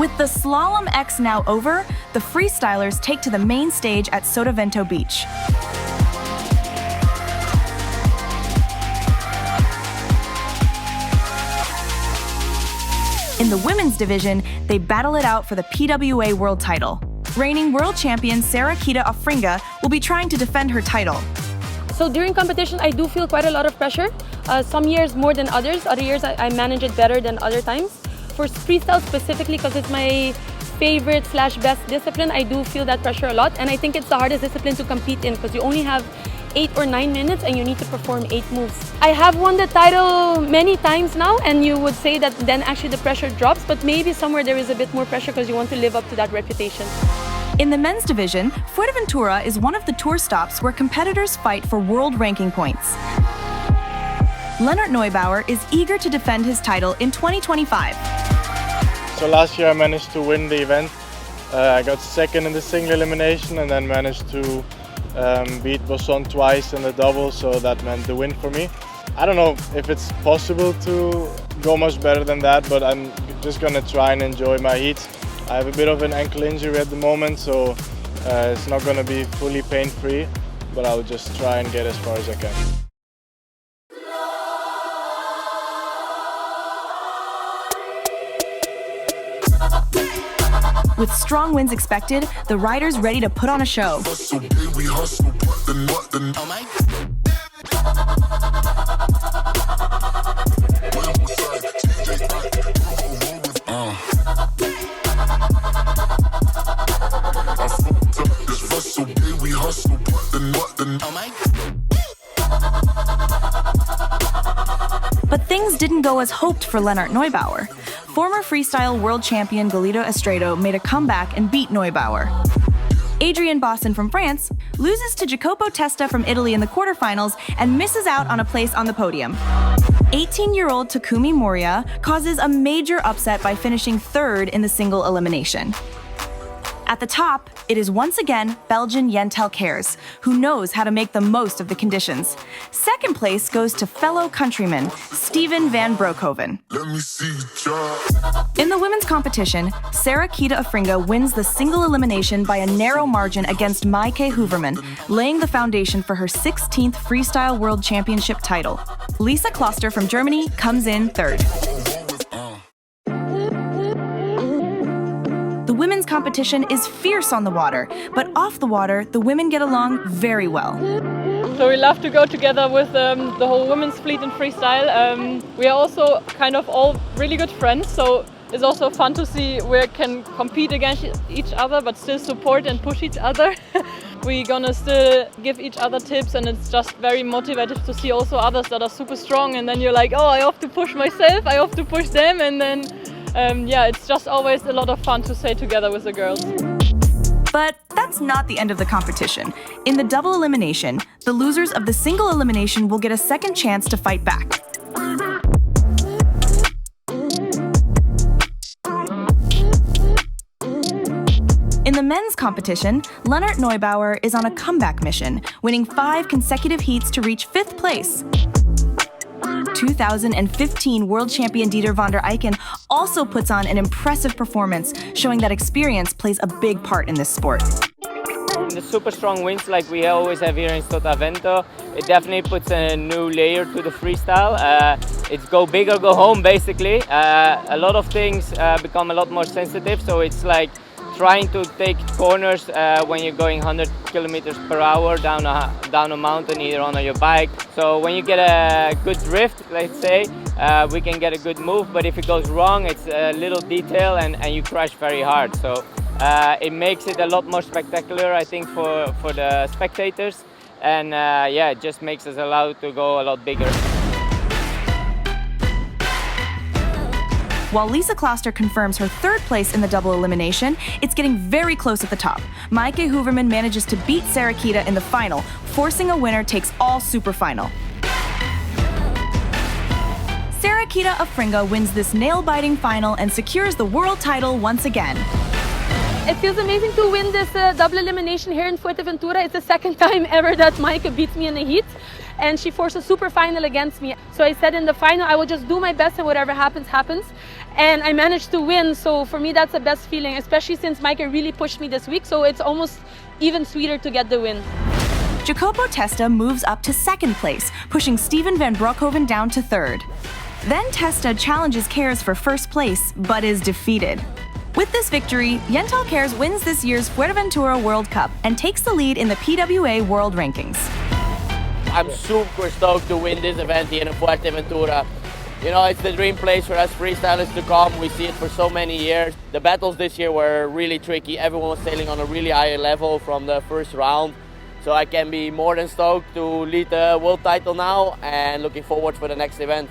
With the Slalom X now over, the freestylers take to the main stage at Sotavento Beach. In the women's division, they battle it out for the PWA world title. Reigning world champion Sarah-Quita Offringa will be trying to defend her title. So during competition, I do feel quite a lot of pressure. Some years more than others. Other years, I manage it better than other times. For freestyle specifically, because it's my favorite/best discipline, I do feel that pressure a lot. And I think it's the hardest discipline to compete in because you only have 8 or 9 minutes and you need to perform 8 moves. I have won the title many times now, and you would say that then actually the pressure drops, but maybe somewhere there is a bit more pressure because you want to live up to that reputation. In the men's division, Fuerteventura is one of the tour stops where competitors fight for world ranking points. Lennart Neubauer is eager to defend his title in 2025. So last year I managed to win the event. I got second in the single elimination and then managed to beat Bosson twice in the double, so that meant the win for me. I don't know if it's possible to go much better than that, but I'm just gonna try and enjoy my heats. I have a bit of an ankle injury at the moment, so it's not gonna be fully pain-free, but I'll just try and get as far as I can. With strong winds expected, the riders ready to put on a show. But things didn't go as hoped for Lennart Neubauer. Former freestyle world champion Gollito Estredo made a comeback and beat Neubauer. Adrien Bosson from France loses to Jacopo Testa from Italy in the quarterfinals and misses out on a place on the podium. 18-year-old Takumi Moriya causes a major upset by finishing third in the single elimination. At the top, it is once again Belgian Yentel Caers, who knows how to make the most of the conditions. Second place goes to fellow countryman Steven van Broeckhoven. In the women's competition, Sarah-Quita Offringa wins the single elimination by a narrow margin against Maaike Huvermann, laying the foundation for her 16th Freestyle World Championship title. Lisa Kloster from Germany comes in third. The women's competition is fierce on the water, but off the water, the women get along very well. So we love to go together with the whole women's fleet in freestyle. We are also kind of all really good friends, so it's also fun to see we can compete against each other, but still support and push each other. We're gonna still give each other tips, and it's just very motivating to see also others that are super strong, and then you're like, oh, I have to push myself, I have to push them, and then it's just always a lot of fun to stay together with the girls. But that's not the end of the competition. In the double elimination, the losers of the single elimination will get a second chance to fight back. In the men's competition, Lennart Neubauer is on a comeback mission, winning 5 consecutive heats to reach 5th place. 2015 world champion Dieter van der Eyken also puts on an impressive performance, showing that experience plays a big part in this sport. The super strong winds like we always have here in Sotavento, it definitely puts a new layer to the freestyle. It's go big or go home basically. A lot of things become a lot more sensitive, so it's like trying to take corners when you're going 100 kilometers per hour down a mountain, either on your bike. So when you get a good drift, let's say, we can get a good move, but if it goes wrong, it's a little detail and you crash very hard. So it makes it a lot more spectacular, I think, for the spectators. And it just makes us allowed to go a lot bigger. While Lisa Kloster confirms her 3rd place in the double elimination, it's getting very close at the top. Maaike Huvermann manages to beat Sarah-Quita in the final, forcing a winner takes all super final. Sarah-Quita Offringa wins this nail-biting final and secures the world title once again. It feels amazing to win this double elimination here in Fuerteventura. It's the 2nd time ever that Maaike beats me in a heat. and she forced a super final against me. So I said in the final I will just do my best and whatever happens, happens. And I managed to win, so for me that's the best feeling, especially since Maaike really pushed me this week, so it's almost even sweeter to get the win. Jacopo Testa moves up to second place, pushing Steven van Broeckhoven down to third. Then Testa challenges Caers for first place, but is defeated. With this victory, Yentel Caers wins this year's Fuerteventura World Cup and takes the lead in the PWA World Rankings. I'm super stoked to win this event here in Fuerteventura. You know, it's the dream place for us freestylers to come. We see it for so many years. The battles this year were really tricky. Everyone was sailing on a really high level from the first round. So I can be more than stoked to lead the world title now and looking forward for the next event.